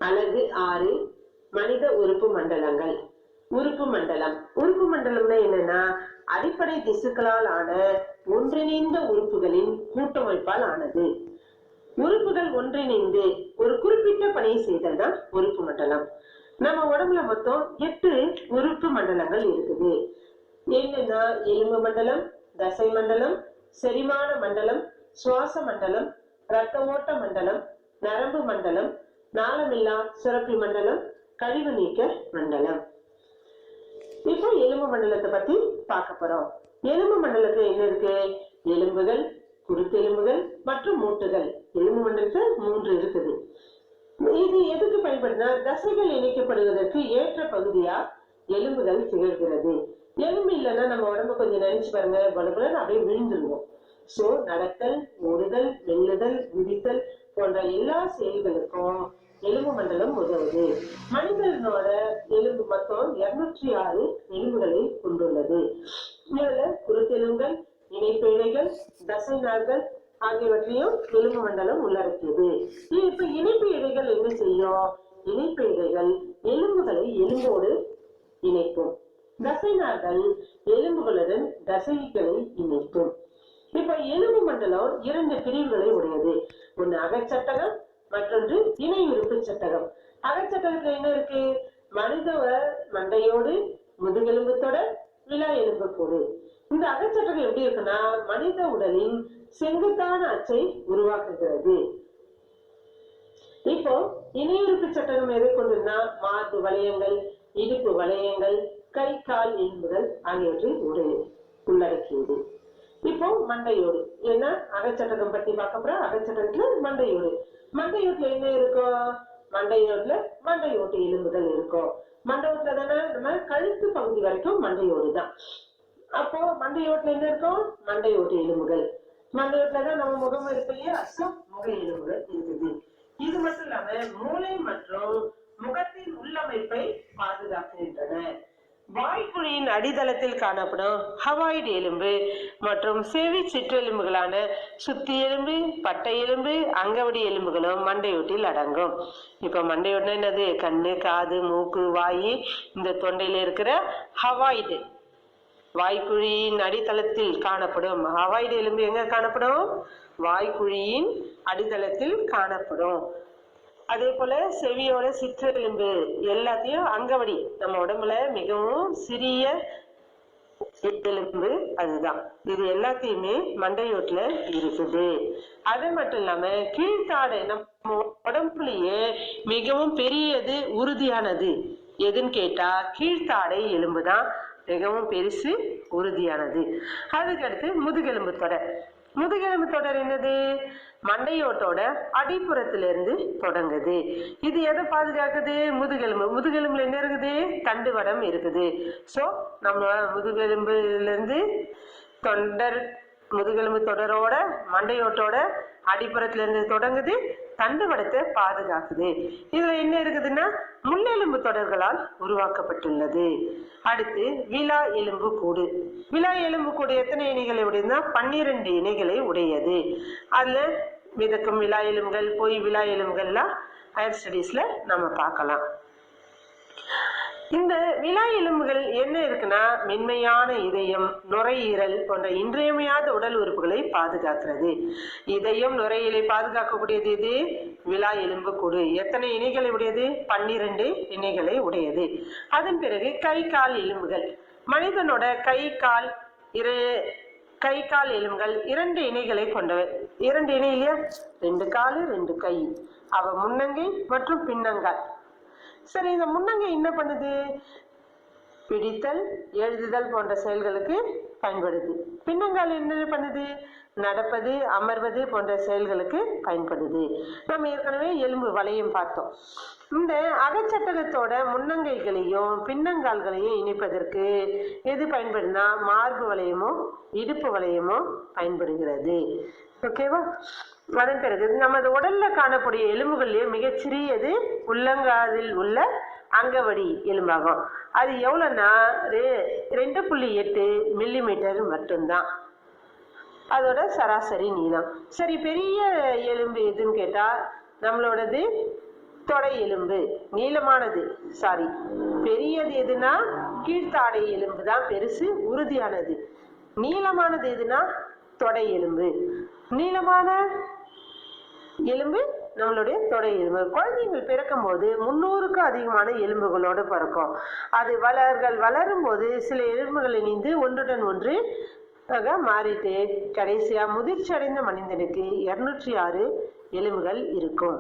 அலகு 6 மனித உறுப்பு மண்டலங்கள். உறுப்பு மண்டலம். உறுப்பு மண்டலம்னா என்னன்னா அடிப்படை திசுக்களால் ஆன ஒன்றிணைந்த உறுப்புகளின் கூட்டமைப்பால் ஆனது. உறுப்புகள் ஒன்றிணைந்து ஒரு குறிப்பிட்ட பணியை செய்தல் தான் உறுப்பு மண்டலம். நம்ம உடம்புல மொத்தம் 8 உறுப்பு மண்டலங்கள் இருக்குது. என்னன்னா எலும்பு மண்டலம், தசை மண்டலம், செரிமான மண்டலம், சுவாச மண்டலம், இரத்த ஓட்ட மண்டலம், நரம்பு மண்டலம், நாளமில்லா சுரப்பி மண்டலம், கழிவு நீக்க மண்டலம். இப்போ எலும்பு மண்டலத்தை பத்தி பார்க்க போறோம். எலும்பு மண்டலத்துல என்ன இருக்கு? எலும்புகள், குருத்தெலும்புகள் மற்றும் மூட்டுகள். எலும்பு மண்டலத்துல 3 இருக்குது. இது எதுக்கு பயன்படுத்தினா தசைகள் இணைக்கப்படுவதற்கு ஏற்ற பகுதியா எலும்புகள் திகழ்கிறது. எலும்பு இல்லைன்னா நம்ம உடம்பு கொஞ்சம் நினைச்சு பாருங்க, பலபலன்னு அப்படியே விழுந்துருவோம். சோ நடத்தல், ஓடுதல், மெல்லுதல், விதித்தல் போன்ற எல்லா செயல்களுக்கும் எலும்பு மண்டலம் உதவுது. மனிதனோட எலும்பு மொத்தம் 206 எலும்புகளை கொண்டுள்ளது. இதுல குருத்தெலும்புகள், இணைப்பு இழைகள், தசை நார்கள் ஆகியவற்றையும் எலும்பு மண்டலம் உள்ளடக்கியது. இப்ப இணைப்பு இழைகள் என்ன செய்யும்? இணைப்பு இழைகள் எலும்புகளை எலும்போடு இணைக்கும். தசை நார்கள் எலும்புகளுடன் தசைகளை இணைக்கும். இப்ப எலும்பு மண்டலம் 2 பிரிவுகளை உடையது. ஒன்னு அகச்சட்டகம், மற்றொன்று இணை உறுப்பு சட்டகம். அகச்சட்டகத்துல என்ன இருக்கு? மனித மண்டையோடு, முதுகெலும்பு தொடர், விலா எலும்பு கூடு. இந்த அகச்சட்டகம் எப்படி இருக்குன்னா மனித உடலின் செங்குத்தான அச்சை உருவாக்குகிறது. இப்போ இணையுறுப்பு சட்டகம் எதை கொண்டுனா மார்பு வளையங்கள், இடுப்பு வளையங்கள், கை கால் எலும்புகள் ஆகியவற்றை உள்ளடக்கியது. இப்போ மண்டையோடு, ஏன்னா அகச்சட்டகம் பத்தி பார்க்க போறோம். அகச்சட்டகத்துல மண்டையோடு. மண்டையோட்டுல என்ன இருக்கும்? மண்டையோட்டுல மண்டையோட்டு எலும்புகள் இருக்கும். மண்டையோட்டுல தானே நம்ம கழுத்து பகுதி வரைக்கும் மண்டையோடு தான். அப்போ மண்டையோட்டுல என்ன இருக்கும்? மண்டையோட்டு எலும்புகள். மண்டையோட்டுலதான் நம்ம முகம் இருக்கு இல்லையா? முக எலும்புகள் இருக்குது. இது மட்டும் இல்லாம மூளை மற்றும் முகத்தின் உள்ளமைப்பை பாதுகாக்கின்றன. வாய்க்குழியின் அடித்தளத்தில் காணப்படும் ஹவாய்டு எலும்பு மற்றும் செவி சிற்றெலும்புகளான சுத்தி எலும்பு, பட்டை எலும்பு, அங்கவடி எலும்புகளும் மண்டையோட்டில் அடங்கும். இப்ப மண்டையோட்டுனா என்னது? கண்ணு, காது, மூக்கு, வாய், இந்த தொண்டையில இருக்கிற ஹவாய்டு. வாய்க்குழியின் அடித்தளத்தில் காணப்படும் ஹவாய்டு எலும்பு எங்க காணப்படும்? வாய்க்குழியின் அடித்தளத்தில் காணப்படும். அதே போல செவியோட சிற்றெலும்பு எல்லாத்தையும் அங்கவடி, நம்ம உடம்புல மிகவும் சிறிய எலும்பு அதுதான். இது எல்லாத்தையுமே மண்டையோட்டுல இருக்குது. அது மட்டும் இல்லாம கீழ்த்தாடை நம்ம உடம்புலயே மிகவும் பெரியது, உறுதியானது எதுன்னு கேட்டா கீழ்த்தாடை எலும்புதான் மிகவும் பெருசு, உறுதியானது. அதுக்கடுத்து முதுகெலும்பு தொடர். முதுகெலும்பு தொடர் என்னது? மண்டையோட்டோட அடிப்புறத்திலிருந்து தொடங்குது. இது எதை பாதுகாக்குது? முதுகெலும்பு. முதுகெலும்புல என்ன இருக்குது? தண்டுவடம் இருக்குது. சோ நம்ம முதுகெலும்புல இருந்து முதுகெலும்பு தொடரோட மண்டையோட்டோட அடிப்புறத்துல இருந்து தொடங்குது, தண்டுவடத்தை பாதுகாக்குது. இதுல என்ன இருக்குதுன்னா முள்ளெலும்பு தொடர்களால் உருவாக்கப்பட்டுள்ளது. அடுத்து விலா எலும்பு கூடு. விலா எலும்பு கூடு எத்தனை இணைகளை உடையதுன்னா 12 இணைகளை உடையது. அதுல மிதக்கும் விலா எலும்புகள், பொய் விலா எலும்புகள்லாம் ஹையர் ஸ்டடீஸ்ல நம்ம பார்க்கலாம். இந்த விலா எலும்புகள் என்ன இருக்குன்னா மென்மையான இதயம், நுரையீரல் போன்ற இன்றியமையாத உடல் உறுப்புகளை பாதுகாக்கிறது. இதயம், நுரையீரலை பாதுகாக்கக்கூடியது இது விலா எலும்பு கூடு. எத்தனை இணைகளை உடையது? 12 இணைகளை உடையது. அதன் பிறகு கை கால் எலும்புகள். மனிதனோட கை கால் எலும்புகள் 2 இணைகளை கொண்டவை. 2 இணை இல்லையா? 2 காலு 2 கை. அவ முன்னங்கை மற்றும் பின்னங்கால். சரி, இந்த முன்னங்கை என்ன பண்ணுது? பிடித்தல், எழுதுதல் போன்ற செயல்களுக்கு பயன்படுது. பின்னங்கால் என்ன பண்ணுது? நடப்பது, அமர்வது போன்ற செயல்களுக்கு பயன்படுது. நம்ம ஏற்கனவே எலும்பு வளையம் பார்த்தோம். இந்த அகச்சட்டகத்தோட முன்னங்கைகளையும் பின்னங்கால்களையும் இணைப்பதற்கு எது பயன்படுதுன்னா மார்பு வளையமோ இடுப்பு வளையமோ பயன்படுகிறது. ஓகேவா? அதன் பிறகு நமது உடல்ல காணக்கூடிய எலும்புகள்லயே மிகச்சிறியது உள்ளங்காலில் உள்ள அங்கவடி எலும்பாகும். அது எவ்வளவுன்னா 2.8 மில்லிமீட்டர் மட்டும்தான் அதோட சராசரி நீளம். சரி, பெரிய எலும்பு எதுன்னு கேட்டா நம்மளோடது தொடை எலும்பு நீளமானது, பெரியது எதுனா கீழ்த்தாடை எலும்பு தான் பெருசு, உறுதியானது. நீளமானது எதுனா தொடை எலும்பு. நீளமான எலும்பு நம்மளுடைய தொடை எலும்பு. குழந்தைகள் பிறக்கும் போது 300க்கு அதிகமான எலும்புகளோடு பிறக்கும். அது வளரும் போது சில எலும்புகள் இணைந்து ஒன்றுடன் ஒன்று மாறிட்டு கடைசியா முதிர்ச்சி அடைந்த மனிதனுக்கு 206 எலும்புகள் இருக்கும்.